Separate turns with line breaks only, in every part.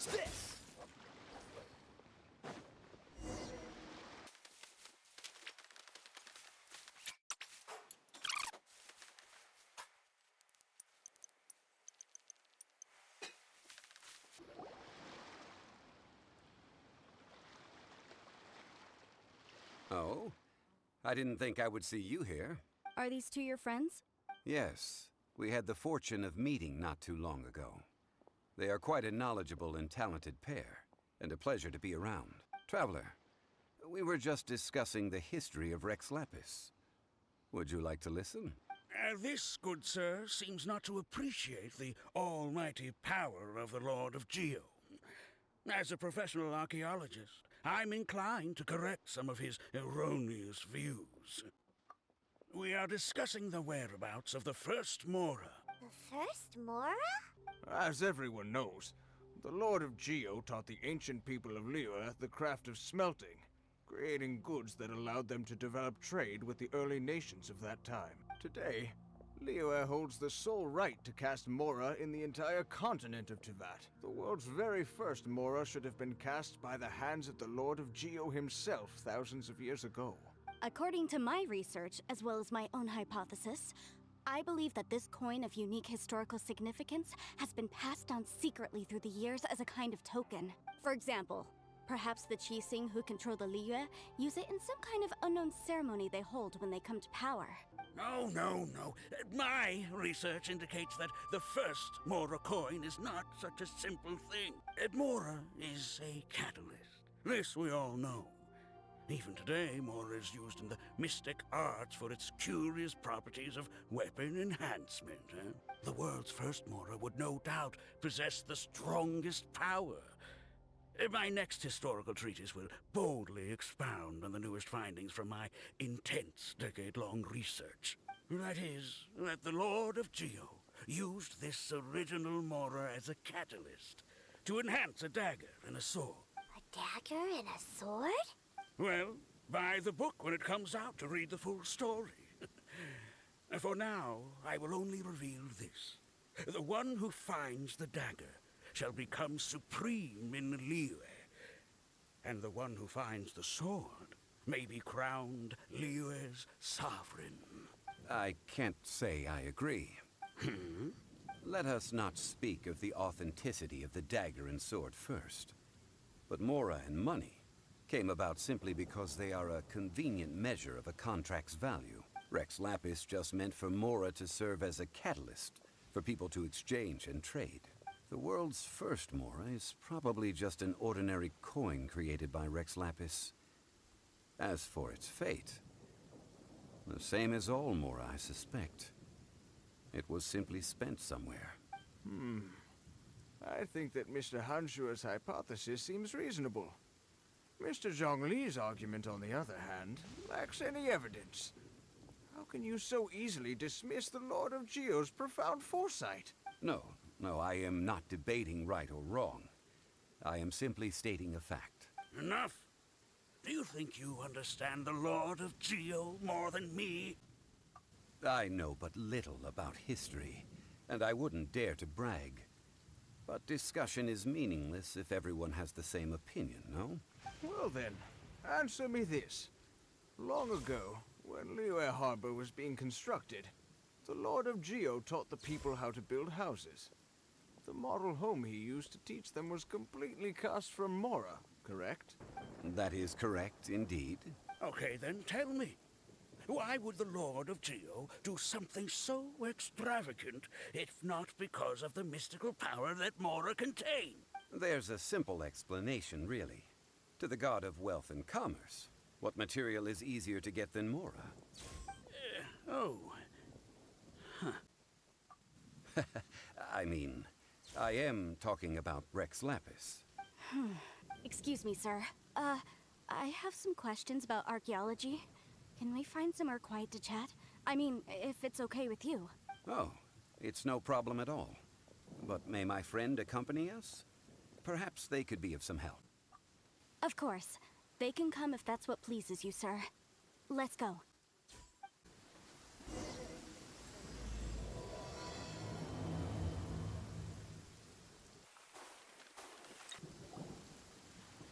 What's this?
Oh? I didn't think I would see you here.
Are these two your friends?
Yes, we had the fortune of meeting not too long ago. They are quite a knowledgeable and talented pair, and a pleasure to be around. Traveler, we were just discussing the history of Rex Lapis. Would you like to listen?
This, good sir, seems not to appreciate the almighty power of the Lord of Geo. As a professional archaeologist, I'm inclined to correct some of his erroneous views. We are discussing the whereabouts of the first Mora.
The first Mora?
As everyone knows, the Lord of Geo taught the ancient people of liyue the craft of smelting, creating goods that allowed them to develop trade with the early nations of that time. Today, liyue holds the sole right to cast Mora in the entire continent of Teyvat. The world's very first Mora should have been cast by the hands of the Lord of Geo himself thousands of years ago.
According to my research, as well as my own hypothesis, I believe that this coin of unique historical significance has been passed down secretly through the years as a kind of token. For example, perhaps the Qixing who control the liyue use it in some kind of unknown ceremony they hold when they come to power.
No. My research indicates that the first Mora coin is not such a simple thing. Mora is a catalyst. This we all know. Even today, Mora is used in the mystic arts for its curious properties of weapon enhancement. The world's first Mora would no doubt possess the strongest power. My next historical treatise will boldly expound on the newest findings from my intense decade-long research. That is, that the Lord of Geo used this original Mora as a catalyst to enhance a dagger and a sword.
A dagger and a sword?
Well, buy the book when it comes out to read the full story. For now, I will only reveal this. The one who finds the dagger shall become supreme in liyue, and the one who finds the sword may be crowned liyue's sovereign.
I can't say I agree. Let us not speak of the authenticity of the dagger and sword first. But Mora and money came about simply because they are a convenient measure of a contract's value. Rex Lapis just meant for Mora to serve as a catalyst for people to exchange and trade. The world's first Mora is probably just an ordinary coin created by Rex Lapis. As for its fate, the same as all Mora, I suspect. It was simply spent somewhere.
I think that Mr. Hanshua's hypothesis seems reasonable. Mr. Zhongli's argument, on the other hand, lacks any evidence. How can you so easily dismiss the Lord of Geo's profound foresight?
No, I am not debating right or wrong. I am simply stating a fact.
Enough! Do you think you understand the Lord of Geo more than me?
I know but little about history, and I wouldn't dare to brag. But discussion is meaningless if everyone has the same opinion, no?
Well then, answer me this. Long ago, when Liyue Harbor was being constructed, the Lord of Geo taught the people how to build houses. The model home he used to teach them was completely cast from Mora, correct?
That is correct, indeed.
Okay, then tell me. Why would the Lord of Geo do something so extravagant, if not because of the mystical power that Mora contain?
There's a simple explanation, really. To the god of wealth and commerce, what material is easier to get than Mora? I mean, I am talking about Rex Lapis.
Excuse me, sir. I have some questions about archaeology. Can we find somewhere quiet to chat? I mean, if it's okay with you.
Oh, it's no problem at all. But may my friend accompany us? Perhaps they could be of some help.
Of course. They can come if that's what pleases you, sir. Let's go.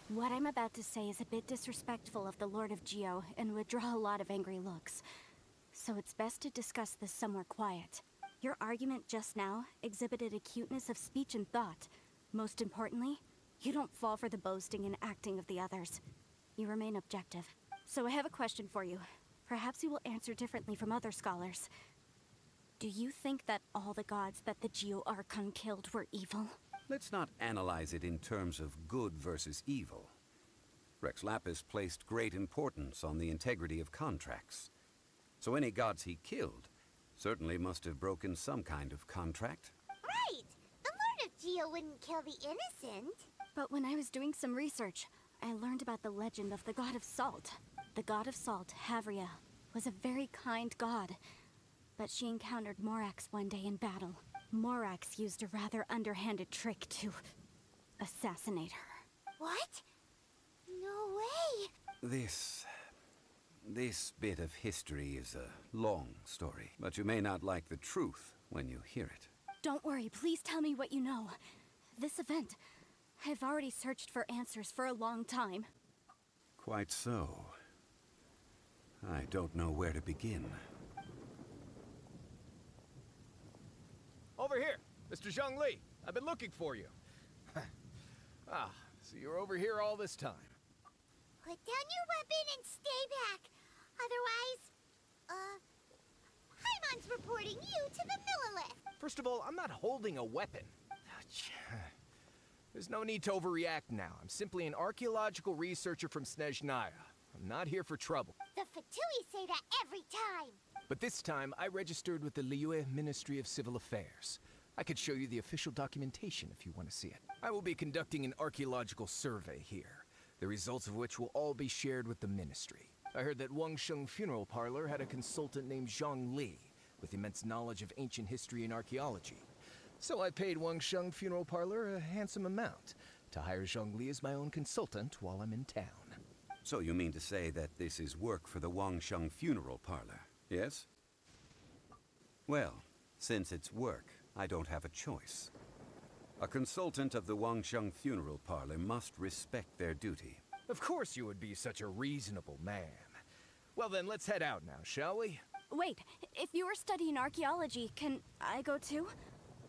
What I'm about to say is a bit disrespectful of the Lord of Geo and would draw a lot of angry looks. So it's best to discuss this somewhere quiet. Your argument just now exhibited acuteness of speech and thought. Most importantly, you don't fall for the boasting and acting of the others. You remain objective. So I have a question for you. Perhaps you will answer differently from other scholars. Do you think that all the gods that the Geo Archon killed were evil?
Let's not analyze it in terms of good versus evil. Rex Lapis placed great importance on the integrity of contracts. So any gods he killed certainly must have broken some kind of contract.
Right! The Lord of Geo wouldn't kill the innocent.
But when I was doing some research, I learned about the legend of the god of salt. The god of salt, Havria, was a very kind god. But she encountered Morax one day in battle. Morax used a rather underhanded trick to assassinate her.
What? No way!
This bit of history is a long story, but you may not like the truth when you hear it.
Don't worry, please tell me what you know. This event, I've already searched for answers for a long time.
Quite so. I don't know where to begin.
Over here, Mr. Zhongli. I've been looking for you. So you're over here all this time.
Put down your weapon and stay back. Otherwise, Paimon's reporting you to the Millilith.
First of all, I'm not holding a weapon. There's no need to overreact now. I'm simply an archaeological researcher from Snezhnaya. I'm not here for trouble.
The Fatui say that every time.
But this time, I registered with the Liyue Ministry of Civil Affairs. I could show you the official documentation if you want to see it. I will be conducting an archaeological survey here, the results of which will all be shared with the ministry. I heard that Wangsheng Funeral Parlor had a consultant named Zhongli, with immense knowledge of ancient history and archaeology. So I paid Wangsheng Funeral Parlor a handsome amount to hire Zhongli as my own consultant while I'm in town.
So you mean to say that this is work for the Wangsheng Funeral Parlor, yes? Well, since it's work, I don't have a choice. A consultant of the Wangsheng Funeral Parlor must respect their duty.
Of course you would be such a reasonable man. Well then, let's head out now, shall we?
Wait, if you are studying archaeology, can I go too?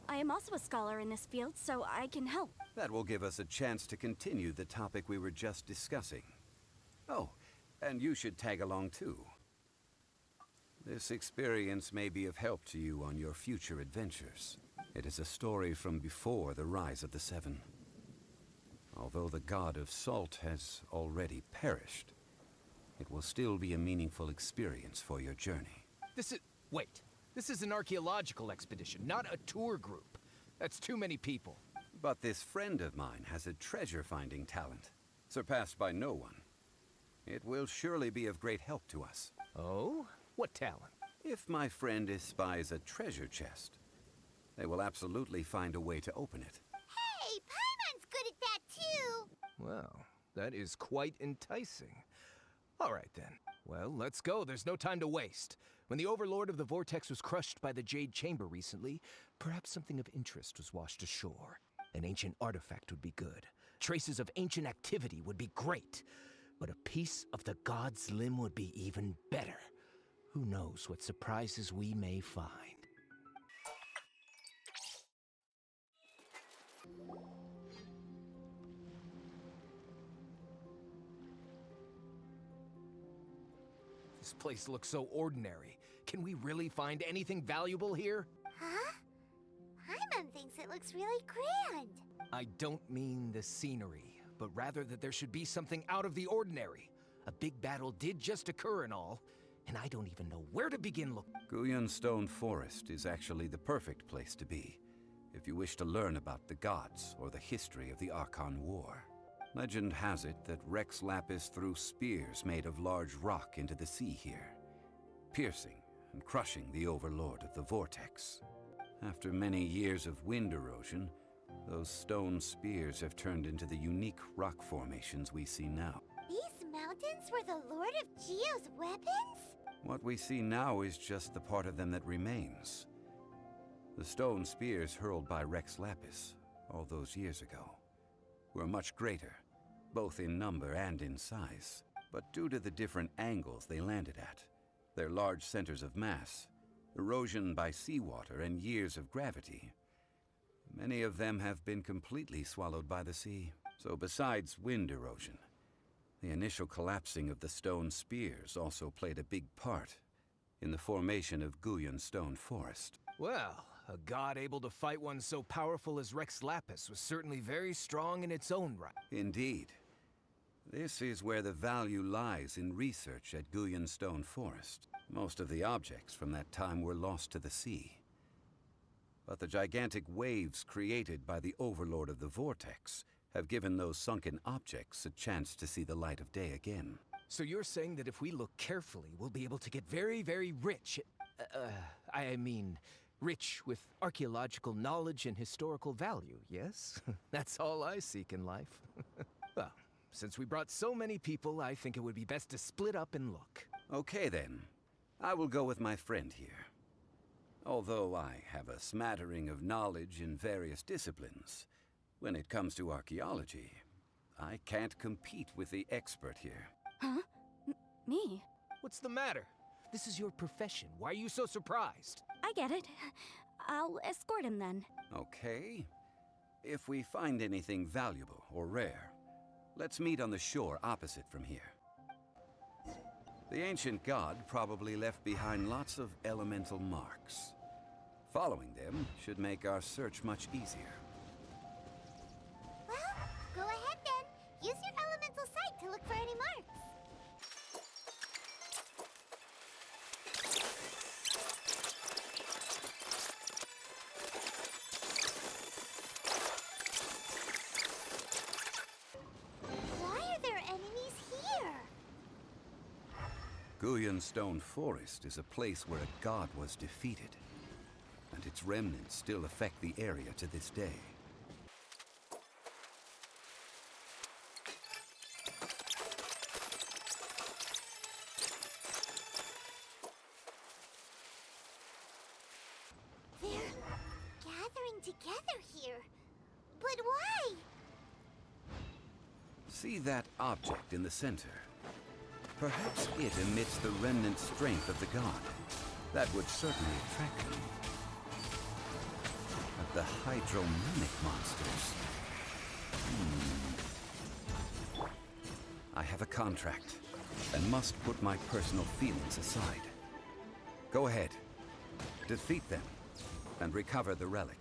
I am also a scholar in this field, so I can help.
That will give us a chance to continue the topic we were just discussing. Oh, and you should tag along too. This experience may be of help to you on your future adventures. It is a story from before the rise of the Seven. Although the god of salt has already perished, it will still be a meaningful experience for your journey.
Wait. This is an archaeological expedition, not a tour group. That's too many people.
But this friend of mine has a treasure-finding talent, surpassed by no one. It will surely be of great help to us.
Oh? What talent?
If my friend espies a treasure chest, they will absolutely find a way to open it.
Hey, Paimon's good at that too.
Well, that is quite enticing. All right then. Well, let's go. There's no time to waste. When the Overlord of the Vortex was crushed by the Jade Chamber recently, perhaps something of interest was washed ashore. An ancient artifact would be good. Traces of ancient activity would be great. But a piece of the god's limb would be even better. Who knows what surprises we may find. This place looks so ordinary. Can we really find anything valuable here?
Huh? Paimon thinks it looks really grand.
I don't mean the scenery, but rather that there should be something out of the ordinary. A big battle did just occur and all, and I don't even know where to begin looking.
Guyan Stone Forest is actually the perfect place to be, if you wish to learn about the gods or the history of the Archon War. Legend has it that Rex Lapis threw spears made of large rock into the sea here, piercing and crushing the Overlord of the Vortex. After many years of wind erosion, those stone spears have turned into the unique rock formations we see now.
These mountains were the Lord of Geo's weapons?
What we see now is just the part of them that remains. The stone spears hurled by Rex Lapis all those years ago were much greater both in number and in size. But due to the different angles they landed at, their large centers of mass, erosion by seawater, and years of gravity, many of them have been completely swallowed by the sea. So besides wind erosion, the initial collapsing of the stone spears also played a big part in the formation of Guyon's stone forest.
Well, a god able to fight one so powerful as Rex Lapis was certainly very strong in its own right.
Indeed. This is where the value lies in research at Guyon's stone forest. Most of the objects from that time were lost to the sea. But the gigantic waves created by the Overlord of the Vortex have given those sunken objects a chance to see the light of day again.
So you're saying that if we look carefully, we'll be able to get very, very rich. I mean, rich with archaeological knowledge and historical value, yes? That's all I seek in life. Well, since we brought so many people, I think it would be best to split up and look.
Okay then. I will go with my friend here. Although I have a smattering of knowledge in various disciplines, when it comes to archaeology, I can't compete with the expert here.
Huh? Me?
What's the matter? This is your profession. Why are you so surprised?
I get it. I'll escort him then.
Okay. If we find anything valuable or rare, let's meet on the shore opposite from here. The ancient god probably left behind lots of elemental marks. Following them should make our search much easier.
Well, go ahead then. Use your elemental sight to look for any marks. Why are there enemies here?
Guyon's stone forest is a place where a god was defeated, and its remnants still affect the area to this day.
They're gathering together here. But why?
See that object in the center? Perhaps it emits the remnant strength of the god. That would certainly attract them. But the hydromimic monsters... I have a contract, and must put my personal feelings aside. Go ahead. Defeat them, and recover the relic.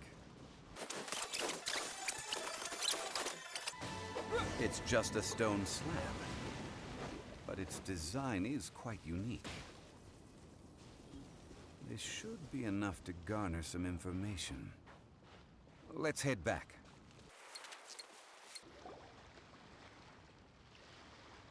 It's just a stone slab, but its design is quite unique. This should be enough to garner some information. Let's head back.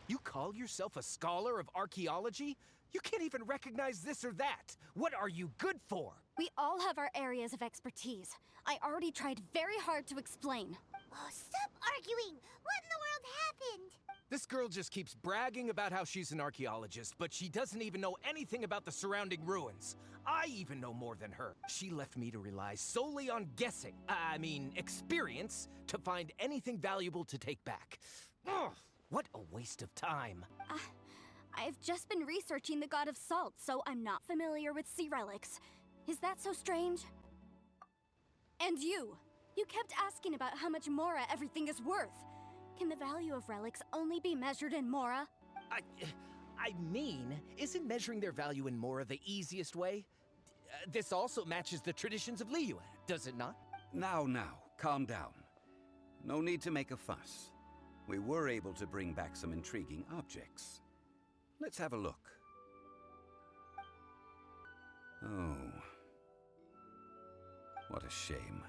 You call yourself a scholar of archaeology? You can't even recognize this or that. What are you good for?
We all have our areas of expertise. I already tried very hard to explain.
Oh, stop arguing! What in the world happened?
This girl just keeps bragging about how she's an archaeologist, but she doesn't even know anything about the surrounding ruins. I even know more than her. She left me to rely solely on guessing, experience, to find anything valuable to take back. Ugh, what a waste of time.
I've just been researching the god of salt, so I'm not familiar with sea relics. Is that so strange? And you kept asking about how much Mora everything is worth. Can the value of relics only be measured in Mora?
Isn't measuring their value in Mora the easiest way? This also matches the traditions of liyue, does it not?
Now, calm down. No need to make a fuss. We were able to bring back some intriguing objects. Let's have a look. Oh. What a shame.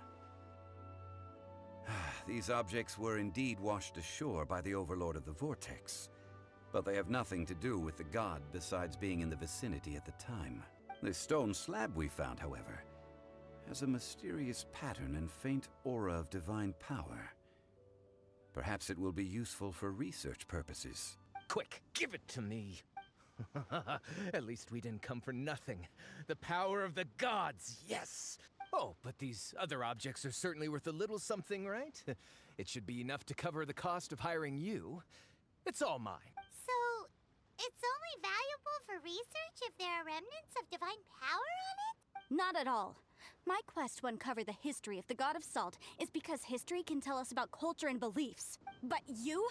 These objects were indeed washed ashore by the Overlord of the Vortex, but they have nothing to do with the god besides being in the vicinity at the time. This stone slab we found, however, has a mysterious pattern and faint aura of divine power. Perhaps it will be useful for research purposes.
Quick, give it to me. At least we didn't come for nothing. The power of the gods, yes! Oh, but these other objects are certainly worth a little something, right? It should be enough to cover the cost of hiring you. It's all mine.
So, it's only valuable for research if there are remnants of divine power on it?
Not at all. My quest to uncover the history of the God of Salt is because history can tell us about culture and beliefs. But you?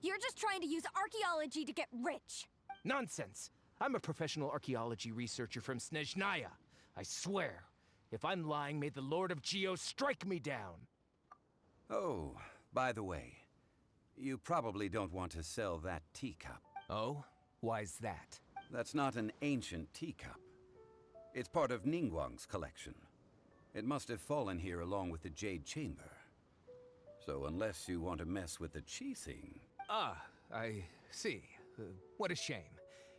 You're just trying to use archaeology to get rich.
Nonsense! I'm a professional archaeology researcher from Snezhnaya. I swear, if I'm lying, may the Lord of Geo strike me down.
Oh, by the way, you probably don't want to sell that teacup.
Oh? Why's that?
That's not an ancient teacup. It's part of Ningguang's collection. It must have fallen here along with the Jade Chamber. So unless you want to mess with the Qixing...
Ah, I see. What a shame.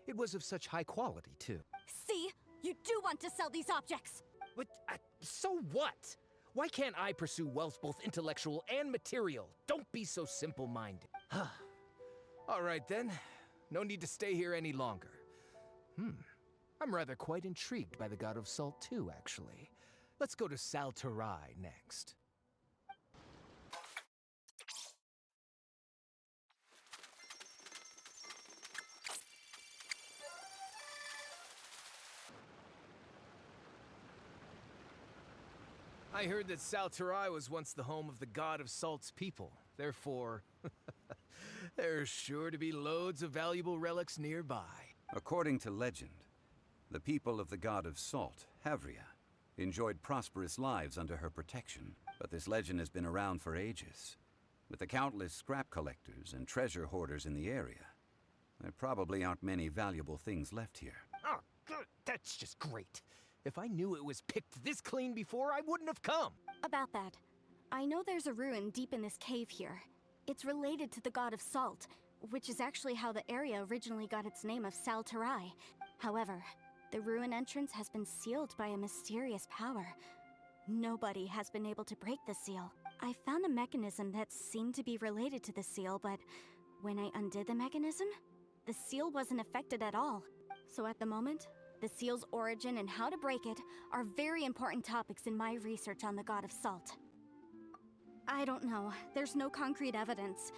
It was of such high quality, too.
See? You do want to sell these objects!
But, so what? Why can't I pursue wealth both intellectual and material? Don't be so simple-minded. All right, then. No need to stay here any longer. I'm rather quite intrigued by the God of Salt, too, actually. Let's go to Saltarai next. I heard that Saltarai was once the home of the God of Salt's people. Therefore, there's sure to be loads of valuable relics nearby.
According to legend, the people of the God of Salt, Havria, enjoyed prosperous lives under her protection. But this legend has been around for ages. With the countless scrap collectors and treasure hoarders in the area, there probably aren't many valuable things left here.
Oh, good. That's just great. If I knew it was picked this clean before, I wouldn't have come.
About that, I know there's a ruin deep in this cave here. It's related to the God of Salt, which is actually how the area originally got its name of Saltarai. However, the ruin entrance has been sealed by a mysterious power. Nobody has been able to break the seal. I found a mechanism that seemed to be related to the seal, but when I undid the mechanism, the seal wasn't affected at all. So at the moment, the seal's origin and how to break it are very important topics in my research on the God of Salt. I don't know, there's no concrete evidence,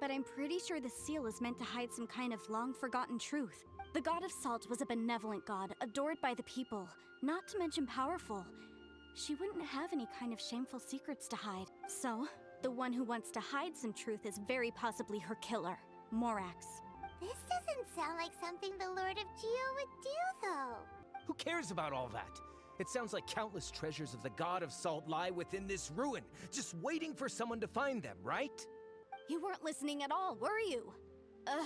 but I'm pretty sure the seal is meant to hide some kind of long-forgotten truth. The God of Salt was a benevolent god, adored by the people, not to mention powerful. She wouldn't have any kind of shameful secrets to hide. So, the one who wants to hide some truth is very possibly her killer, Morax.
This doesn't sound like something the Lord of Geo would do, though.
Who cares about all that? It sounds like countless treasures of the God of Salt lie within this ruin, just waiting for someone to find them, right?
You weren't listening at all, were you? Ugh.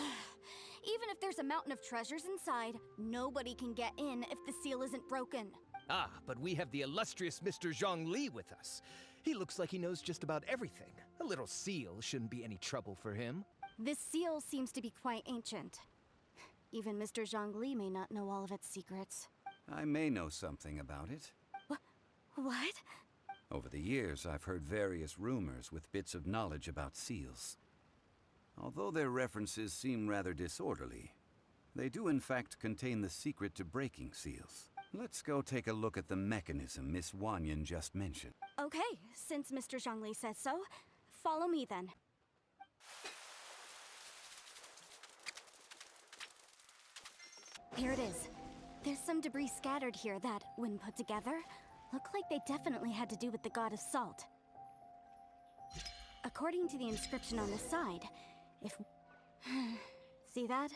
Even if there's a mountain of treasures inside, nobody can get in if the seal isn't broken.
Ah, but we have the illustrious Mr. Zhongli with us. He looks like he knows just about everything. A little seal shouldn't be any trouble for him.
This seal seems to be quite ancient. Even Mr. Zhongli may not know all of its secrets.
I may know something about it.
What?
Over the years, I've heard various rumors with bits of knowledge about seals. Although their references seem rather disorderly, they do in fact contain the secret to breaking seals. Let's go take a look at the mechanism Miss Wanyan just mentioned.
Okay, since Mr. Zhongli says so, follow me then. Here it is. There's some debris scattered here that, when put together, look like they definitely had to do with the God of Salt. According to the inscription on the side, if... See that?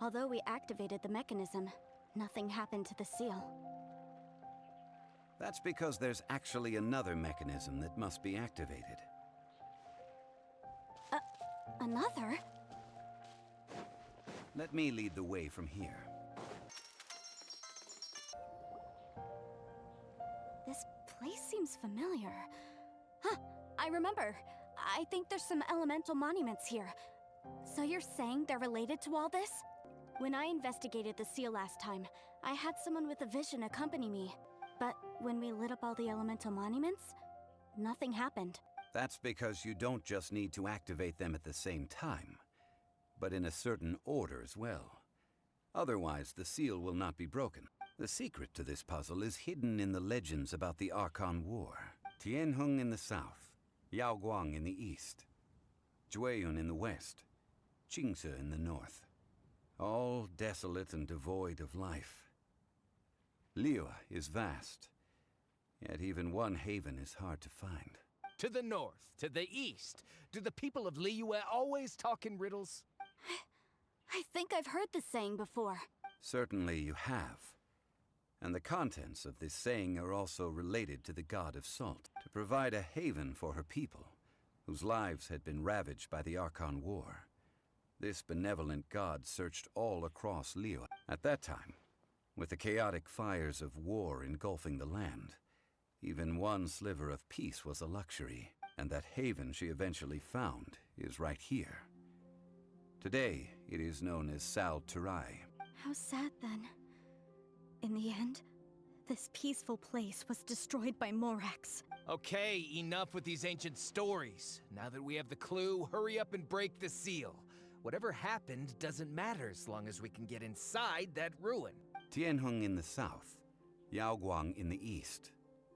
Although we activated the mechanism, nothing happened to the seal.
That's because there's actually another mechanism that must be activated.
Another?
Let me lead the way from here.
This place seems familiar. Huh, I remember. I think there's some elemental monuments here. So you're saying they're related to all this? When I investigated the seal last time, I had someone with a vision accompany me. But when we lit up all the elemental monuments, nothing happened.
That's because you don't just need to activate them at the same time, but in a certain order as well. Otherwise, the seal will not be broken. The secret to this puzzle is hidden in the legends about the Archon War. Tianheng in the south, Yaoguang in the east, Jueyun in the west, Qingce in the north. All desolate and devoid of life. Liyue is vast, yet even one haven is hard to find.
To the north, to the east. Do the people of Liyue always talk in riddles?
I think I've heard this saying before.
Certainly you have. And the contents of this saying are also related to the god of salt, to provide a haven for her people, whose lives had been ravaged by the Archon War. This benevolent god searched all across Liyue. At that time, with the chaotic fires of war engulfing the land, even one sliver of peace was a luxury, and that haven she eventually found is right here. Today, it is known as Sal Turai.
How sad then. In the end, this peaceful place was destroyed by morax.
Okay, enough with these ancient stories. Now that we have the clue, hurry up and break the seal. Whatever happened doesn't matter as long as we can get inside that ruin.
Tianheng in the south, Yaoguang in the east,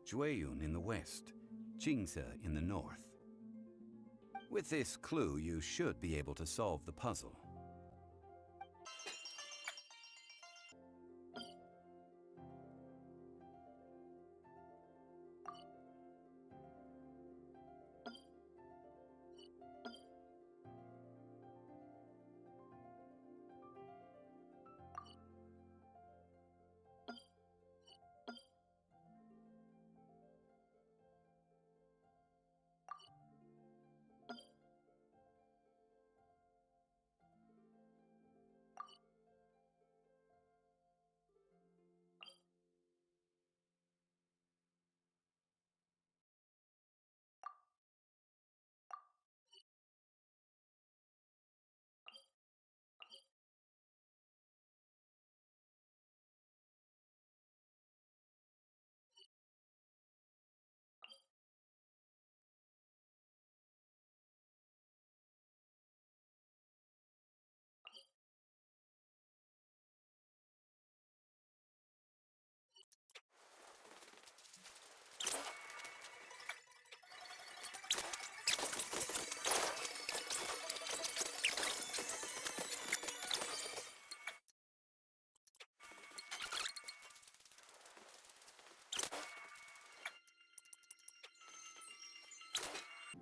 Jueyun in the west, Qingce in the north. With this clue, you should be able to solve the puzzle.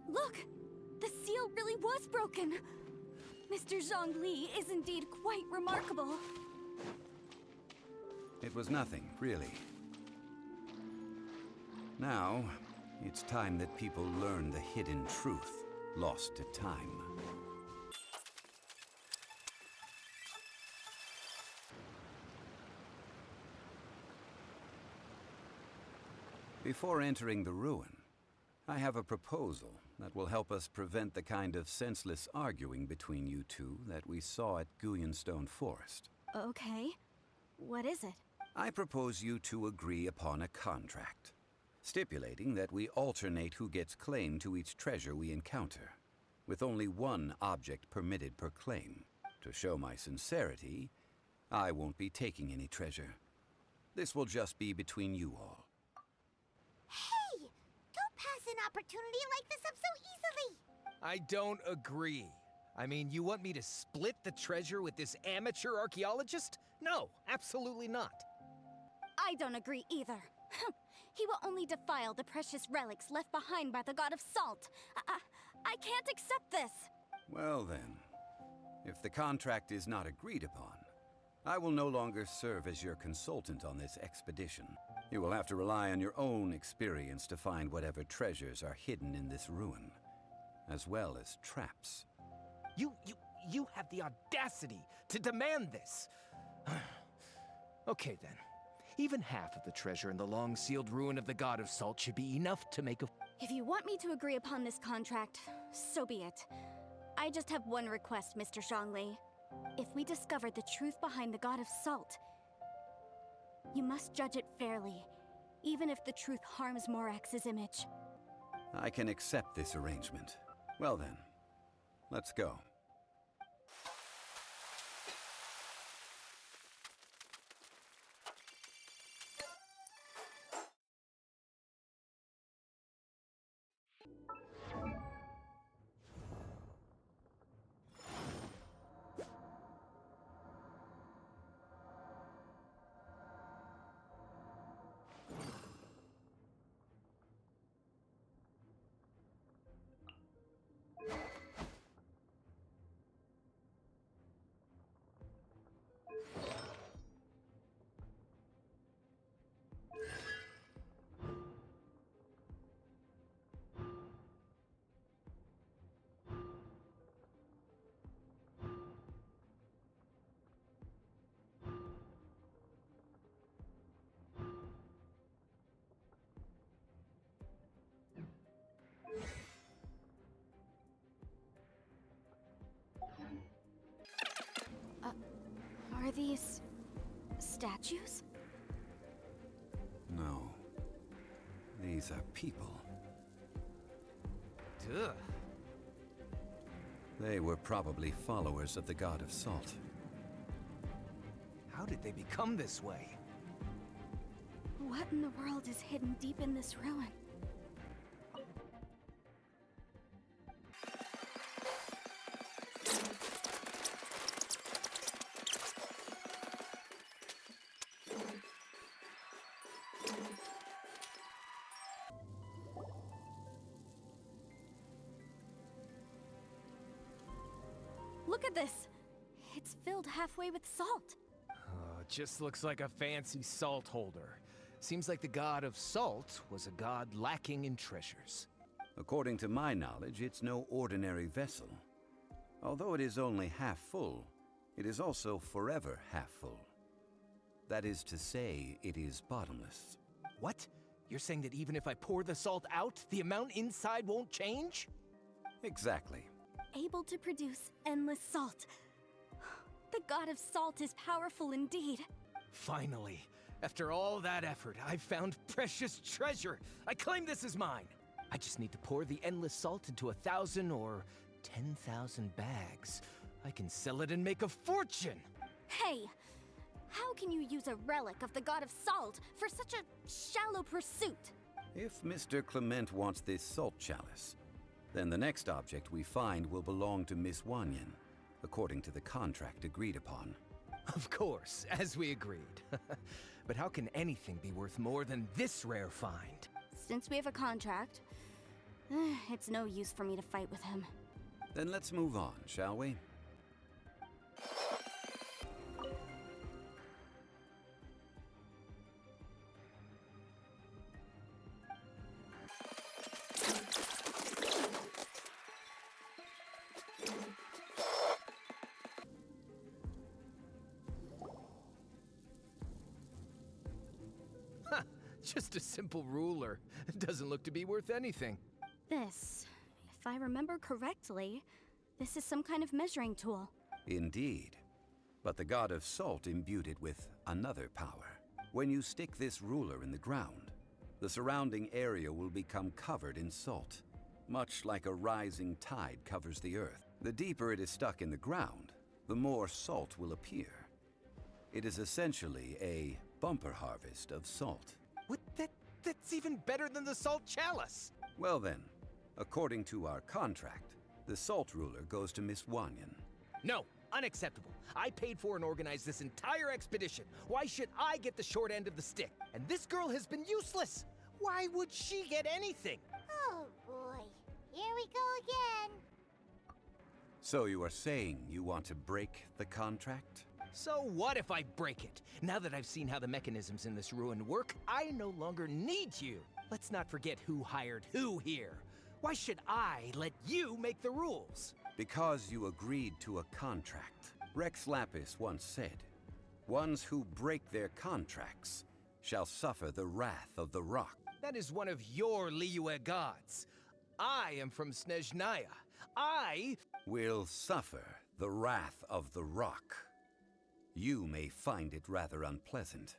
Look! The seal really was broken! Mr. Zhongli is indeed quite remarkable.
It was nothing, really. Now, it's time that people learn the hidden truth, lost to time. Before entering the ruin, I have a proposal that will help us prevent the kind of senseless arguing between you two that we saw at Guyenstone Forest.
Okay. What is it?
I propose you two agree upon a contract, stipulating that we alternate who gets claim to each treasure we encounter, with only one object permitted per claim. To show my sincerity, I won't be taking any treasure. This will just be between you all.
Hey! Don't pass an opportunity like this up so easily!
I don't agree. I mean, you want me to split the treasure with this amateur archaeologist? No, absolutely not.
I don't agree either. He will only defile the precious relics left behind by the god of salt. I can't accept this.
Well then, if the contract is not agreed upon, I will no longer serve as your consultant on this expedition. You will have to rely on your own experience to find whatever treasures are hidden in this ruin, as well as traps.
You have the audacity to demand this. Okay then. Even half of the treasure in the long-sealed ruin of the god of salt should be enough to make a...
If you want me to agree upon this contract, so be it. I just have one request, Mr. Zhongli. If we discover the truth behind the god of salt, you must judge it fairly, even if the truth harms Morax's image.
I can accept this arrangement. Well then, let's go.
these statues?
No. These are people.
Duh.
They were probably followers of the god of salt.
How did they become this way?
What in the world is hidden deep in this ruin? Look at this! It's filled halfway with salt.
It just looks like a fancy salt holder. Seems like the god of salt was a god lacking in treasures.
According to my knowledge, it's no ordinary vessel. Although it is only half full, it is also forever half full. That is to say, it is bottomless.
What? You're saying that even if I pour the salt out, the amount inside won't change?
Exactly.
Able to produce endless salt. The god of salt is powerful indeed.
Finally, after all that effort, I've found precious treasure. I claim this as mine. I just need to pour the endless salt into 1,000 or 10,000 bags. I can sell it and make a fortune.
Hey, how can you use a relic of the god of salt for such a shallow pursuit?
If Mr. Clement wants this salt chalice, then the next object we find will belong to Miss Wanyan, according to the contract agreed upon.
Of course, as we agreed. But how can anything be worth more than this rare find?
Since we have a contract, it's no use for me to fight with him.
Then let's move on, shall we?
Just a simple ruler. It doesn't look to be worth anything.
This, if I remember correctly, this is some kind of measuring tool.
Indeed. But the god of salt imbued it with another power. When you stick this ruler in the ground, the surrounding area will become covered in salt, much like a rising tide covers the earth. The deeper it is stuck in the ground, the more salt will appear. It is essentially a bumper harvest of salt.
What? That's even better than the salt chalice!
Well then, according to our contract, the salt ruler goes to Miss Wanyan.
No, unacceptable. I paid for and organized this entire expedition. Why should I get the short end of the stick? And this girl has been useless! Why would she get anything?
Oh boy, here we go again.
So you are saying you want to break the contract?
So what if I break it? Now that I've seen how the mechanisms in this ruin work, I no longer need you. Let's not forget who hired who here. Why should I let you make the rules?
Because you agreed to a contract. Rex Lapis once said, "Ones who break their contracts shall suffer the wrath of the rock."
That is one of your liyue gods. I am from Snezhnaya. I
will suffer the wrath of the rock. You may find it rather unpleasant.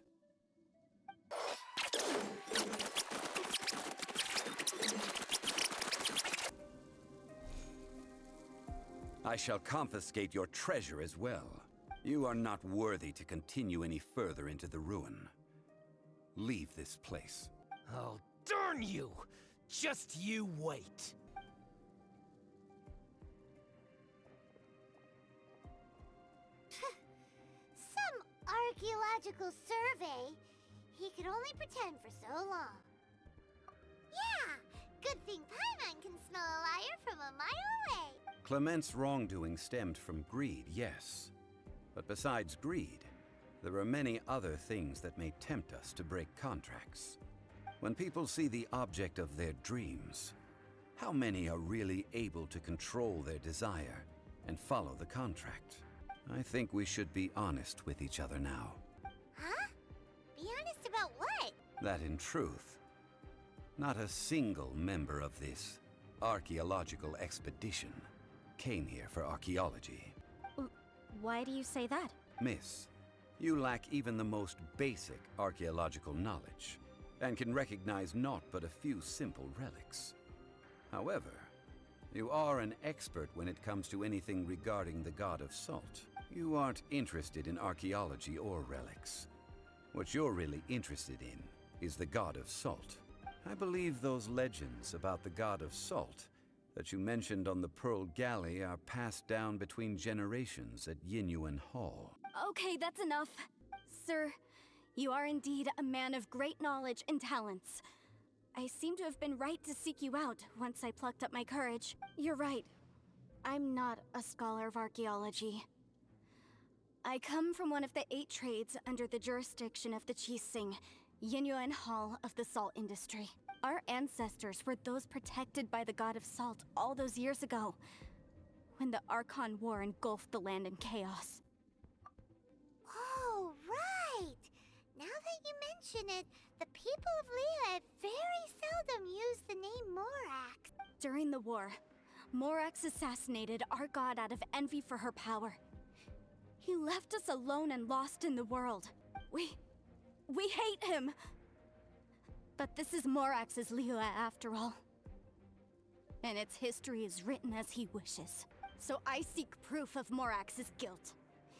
I shall confiscate your treasure as well. You are not worthy to continue any further into the ruin. Leave this place.
Oh, darn you! Just you wait.
Archaeological survey? He could only pretend for so long. Yeah, good thing Paimon can smell a liar from a mile away.
Clement's wrongdoing stemmed from greed, yes. But besides greed, there are many other things that may tempt us to break contracts. When people see the object of their dreams, how many are really able to control their desire and follow the contract? I think we should be honest with each other now.
Huh? Be honest about what?
That in truth, not a single member of this archaeological expedition came here for archaeology.
Why do you say that?
Miss, You lack even the most basic archaeological knowledge, and can recognize naught but a few simple relics. However, you are an expert when it comes to anything regarding the god of salt. You aren't interested in archaeology or relics. What you're really interested in is the god of salt. I believe those legends about the god of salt that you mentioned on the Pearl Galley are passed down between generations at Yinyuan Hall.
Okay, that's enough. Sir, you are indeed a man of great knowledge and talents. I seem to have been right to seek you out once I plucked up my courage. You're right. I'm not a scholar of archaeology. I come from one of the 8 trades under the jurisdiction of the Qixing, Yinyuan Hall of the salt industry. Our ancestors were those protected by the god of salt all those years ago, when the Archon War engulfed the land in chaos.
Oh, right! Now that you mention it, the people of Liyue very seldom use the name morax.
During the war, Morax assassinated our god out of envy for her power. He left us alone and lost in the world. We hate him! But this is Morax's Liyue after all. And its history is written as he wishes. So I seek proof of Morax's guilt.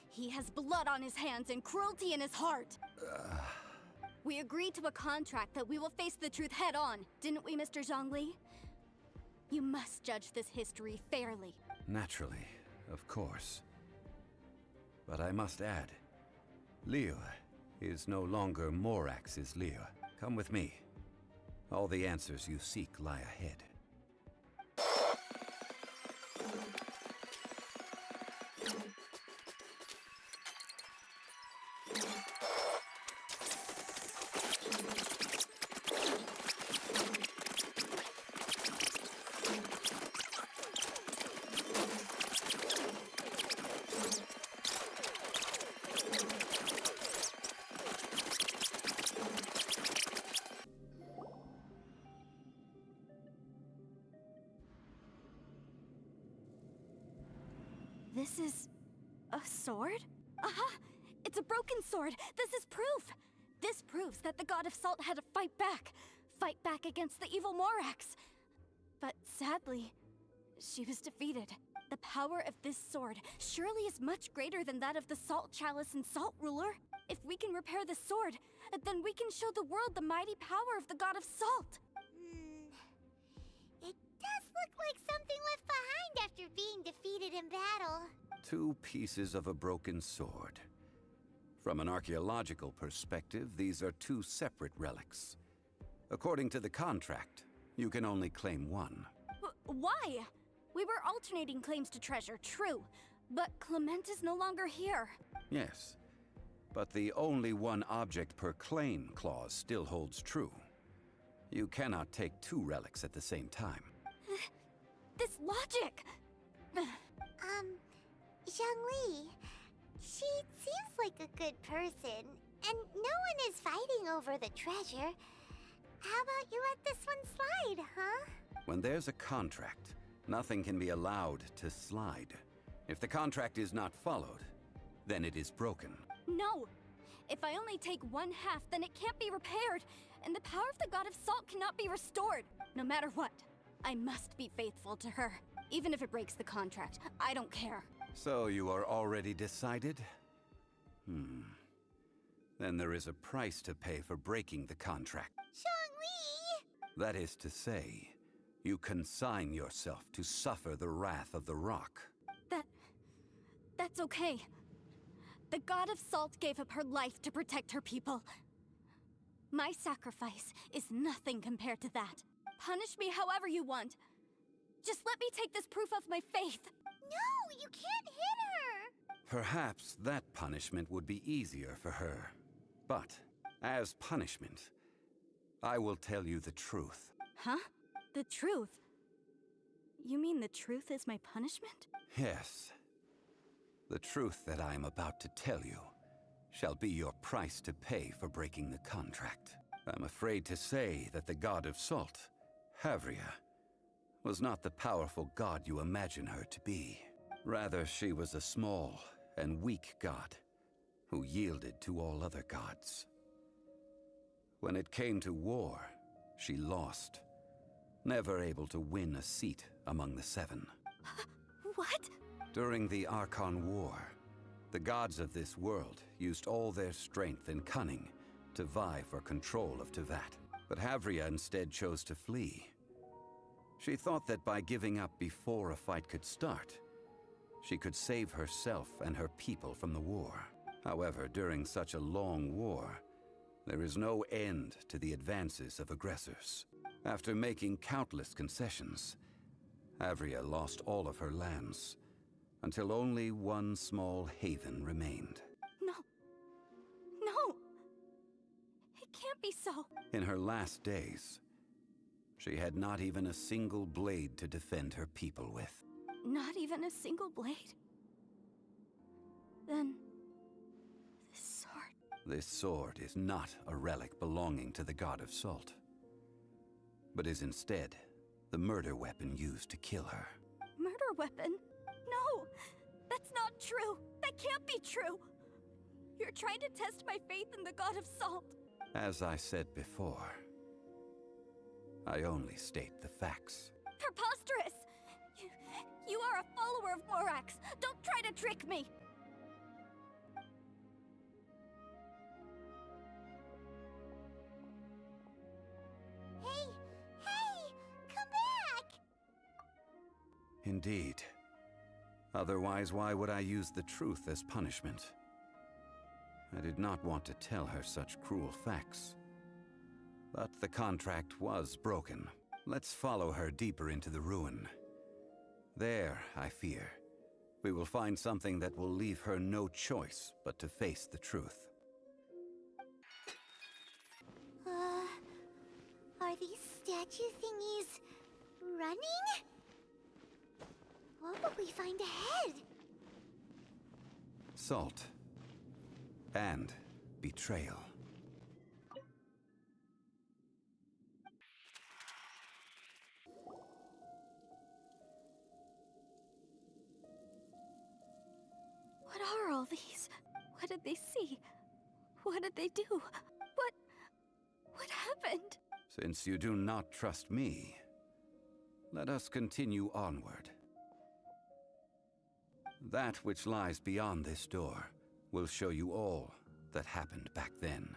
He has blood on his hands and cruelty in his heart. We agreed to a contract that we will face the truth head on, didn't we, Mr. Zhongli? You must judge this history fairly.
Naturally, of course. But I must add, Liyue is no longer Morax's Liyue. Come with me. All the answers you seek lie ahead.
This is a sword? Aha! It's a broken sword! This is proof! This proves that the god of salt had to fight back against the evil Morax. But sadly, she was defeated. The power of this sword surely is much greater than that of the Salt Chalice and Salt Ruler. If we can repair the sword, then we can show the world the mighty power of the god of salt.
It does look like something left behind after being defeated in battle.
2 pieces of a broken sword. From an archaeological perspective, these are 2 separate relics. According to the contract, you can only claim one.
Why? We were alternating claims to treasure, true. But Clement is no longer here.
Yes, but the only one object per claim clause still holds true. You cannot take 2 relics at the same time.
This logic!
Zhongli, she seems like a good person, and no one is fighting over the treasure. How about you let this one slide, huh?
When there's a contract, nothing can be allowed to slide. If the contract is not followed, then it is broken.
No! If I only take 1/2, then it can't be repaired, and the power of the god of salt cannot be restored. No matter what, I must be faithful to her. Even if it breaks the contract, I don't care.
So you are already decided? Then there is a price to pay for breaking the contract.
Zhongli!
That is to say, you consign yourself to suffer the wrath of the rock.
That's okay. The god of salt gave up her life to protect her people. My sacrifice is nothing compared to that. Punish me however you want. Just let me take this proof of my faith.
No, you can't hit her!
Perhaps that punishment would be easier for her. But, as punishment, I will tell you the truth.
Huh? The truth? You mean the truth is my punishment?
Yes. The truth that I am about to tell you shall be your price to pay for breaking the contract. I'm afraid to say that the god of salt, Havria, was not the powerful god you imagine her to be. Rather, she was a small and weak god who yielded to all other gods. When it came to war, she lost, never able to win a seat among the seven.
What?
During the Archon War, the gods of this world used all their strength and cunning to vie for control of Teyvat. But Havria instead chose to flee. She thought that by giving up before a fight could start, she could save herself and her people from the war. However, during such a long war, there is no end to the advances of aggressors. After making countless concessions, Havria lost all of her lands, until only one small haven remained.
No. No! It can't be so.
In her last days, she had not even a single blade to defend her people with.
Not even a single blade? Then... this sword...
This sword is not a relic belonging to the god of salt, but is instead the murder weapon used to kill her.
Murder weapon? No! That's not true! That can't be true! You're trying to test my faith in the god of salt!
As I said before, I only state the facts.
Preposterous! You are a follower of Morax! Don't try to trick me!
Hey! Hey! Come back!
Indeed. Otherwise, why would I use the truth as punishment? I did not want to tell her such cruel facts. But the contract was broken. Let's follow her deeper into the ruin. There, I fear, we will find something that will leave her no choice but to face the truth.
Are these statue thingies running? What will we find ahead?
Salt. And betrayal.
What are all these? What did they see? What did they do? What happened?
Since you do not trust me, let us continue onward. That which lies beyond this door will show you all that happened back then.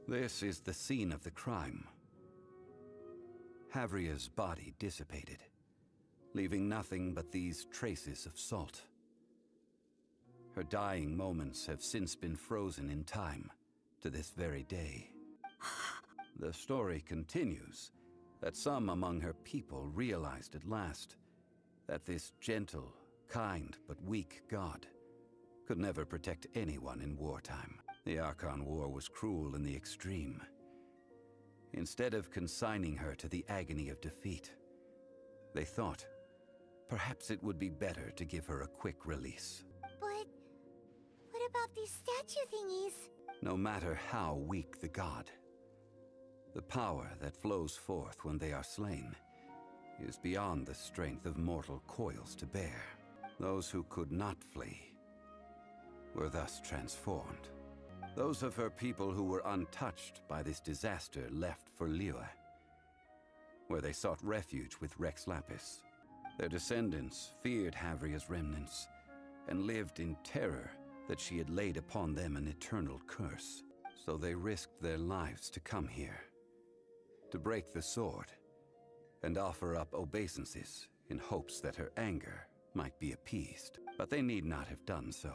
This is the scene of the crime. Havria's body dissipated, leaving nothing but these traces of salt. Her dying moments have since been frozen in time to this very day. The story continues that some among her people realized at last that this gentle, kind, but weak god could never protect anyone in wartime. The Archon War was cruel in the extreme. Instead of consigning her to the agony of defeat, they thought perhaps it would be better to give her a quick release.
But what about these statue thingies?
No matter how weak the god, the power that flows forth when they are slain is beyond the strength of mortal coils to bear. Those who could not flee were thus transformed. Those of her people who were untouched by this disaster left for Liyue, where they sought refuge with Rex Lapis. Their descendants feared Havria's remnants and lived in terror that she had laid upon them an eternal curse. So they risked their lives to come here, to break the sword, and offer up obeisances in hopes that her anger might be appeased. But they need not have done so.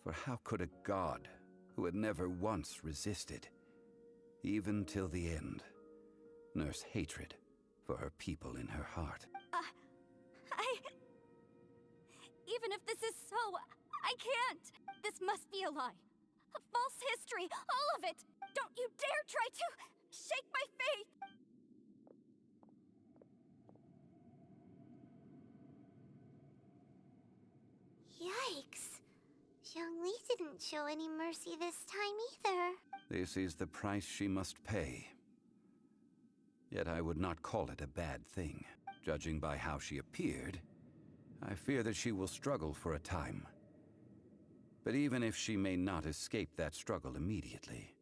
For how could a god who had never once resisted, even till the end, nurse hatred for her people in her heart?
Even if this is so, I can't! This must be a lie. A false history, all of it! Don't you dare try to shake my faith!
Yikes. didn't show any mercy this time either.
This is the price she must pay. Yet I would not call it a bad thing. Judging by how she appeared, I fear that she will struggle for a time. But even if she may not escape that struggle immediately,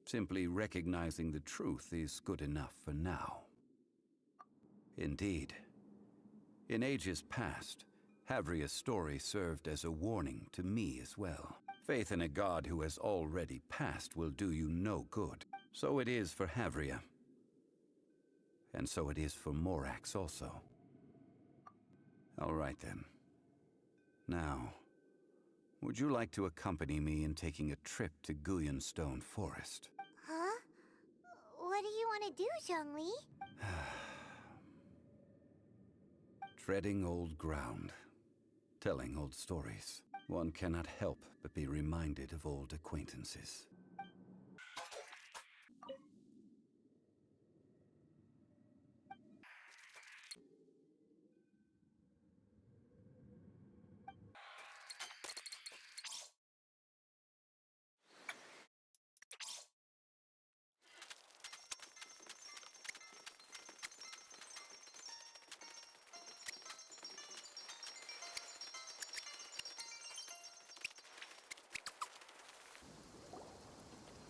simply recognizing the truth is good enough for now. Indeed, in ages past, Havria's story served as a warning to me as well. Faith in a god who has already passed will do you no good. So it is for Havria. And so it is for Morax also. All right then. Now, would you like to accompany me in taking a trip to Guyanstone Forest?
Huh? What do you want to do, Zhongli?
Treading old ground, telling old stories. One cannot help but be reminded of old acquaintances.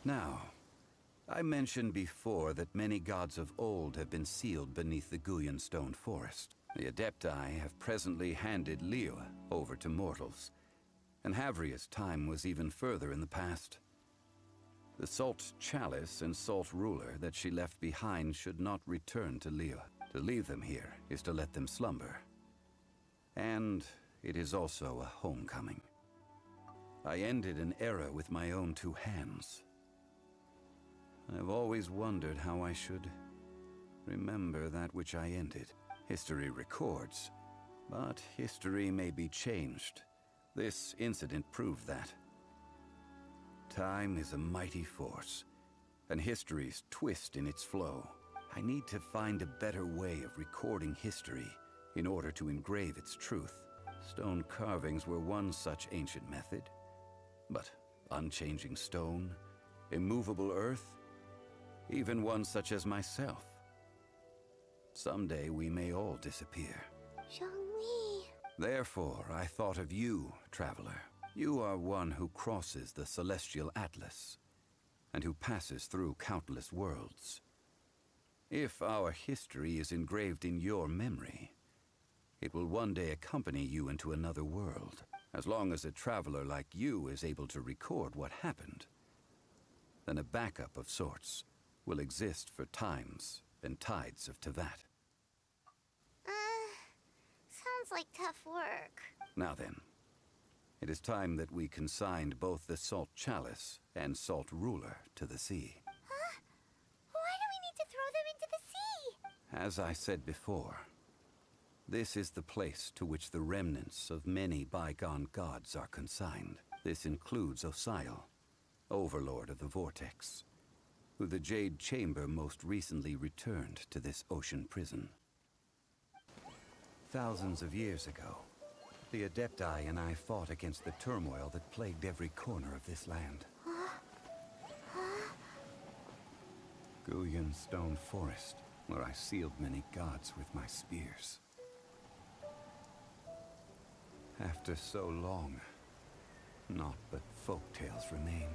Now, I mentioned before that many gods of old have been sealed beneath the Guyanstone Forest. The Adepti have presently handed liyue over to mortals, and Havria's time was even further in the past. The Salt Chalice and Salt Ruler that she left behind should not return to liyue. To leave them here is to let them slumber. And it is also a homecoming. I ended an era with my own two hands. I've always wondered how I should remember that which I ended. History records, but history may be changed. This incident proved that. Time is a mighty force, and history's twist in its flow. I need to find a better way of recording history in order to engrave its truth. Stone carvings were one such ancient method, but unchanging stone, immovable earth, even one such as myself. Someday we may all disappear.
Zhongli.
Therefore, I thought of you, traveler. You are one who crosses the celestial atlas, and who passes through countless worlds. If our history is engraved in your memory, it will one day accompany you into another world. As long as a traveler like you is able to record what happened, then a backup of sorts will exist for times and tides of Teyvat.
Sounds like tough work.
Now then, it is time that we consigned both the Salt Chalice and Salt Ruler to the sea.
Huh? Why do we need to throw them into the sea?
As I said before, this is the place to which the remnants of many bygone gods are consigned. This includes Osial, Overlord of the Vortex, who the Jade Chamber most recently returned to this ocean prison. Thousands of years ago, the Adepti and I fought against the turmoil that plagued every corner of this land. Guyanstone Forest, where I sealed many gods with my spears. After so long, naught but folktales remain.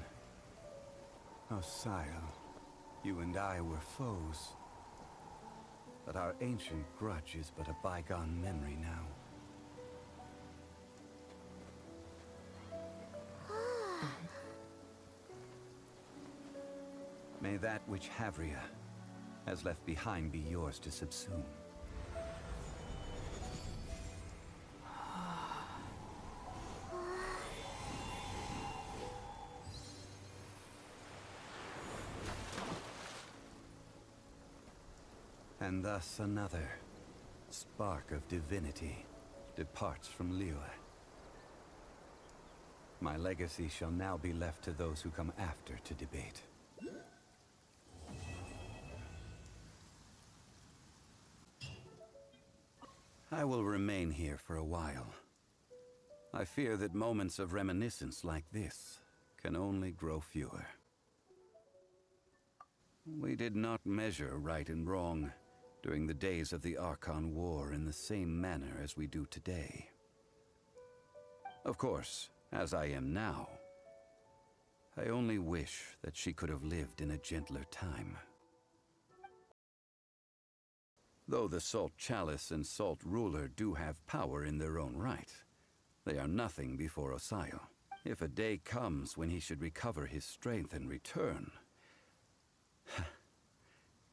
Osial, you and I were foes. But our ancient grudge is but a bygone memory now. May that which Havria has left behind be yours to subsume. And thus another spark of divinity departs from liyue. My legacy shall now be left to those who come after to debate. I will remain here for a while, I fear that moments of reminiscence like this can only grow fewer. We did not measure right and wrong during the days of the Archon War in the same manner as we do today. Of course, as I am now, I only wish that she could have lived in a gentler time. Though the Salt Chalice and Salt Ruler do have power in their own right, they are nothing before Osayo. If a day comes when he should recover his strength and return,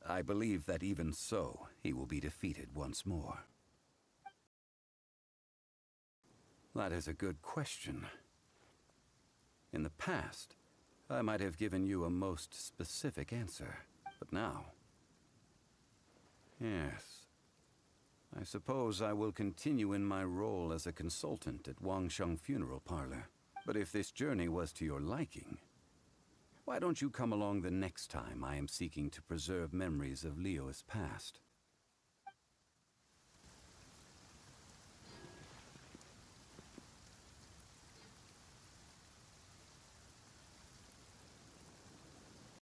I believe that even so, he will be defeated once more. That is a good question. In the past, I might have given you a most specific answer, but now... Yes. I suppose I will continue in my role as a consultant at Wangsheng Funeral Parlor. But if this journey was to your liking, why don't you come along the next time I am seeking to preserve memories of Liyue's past?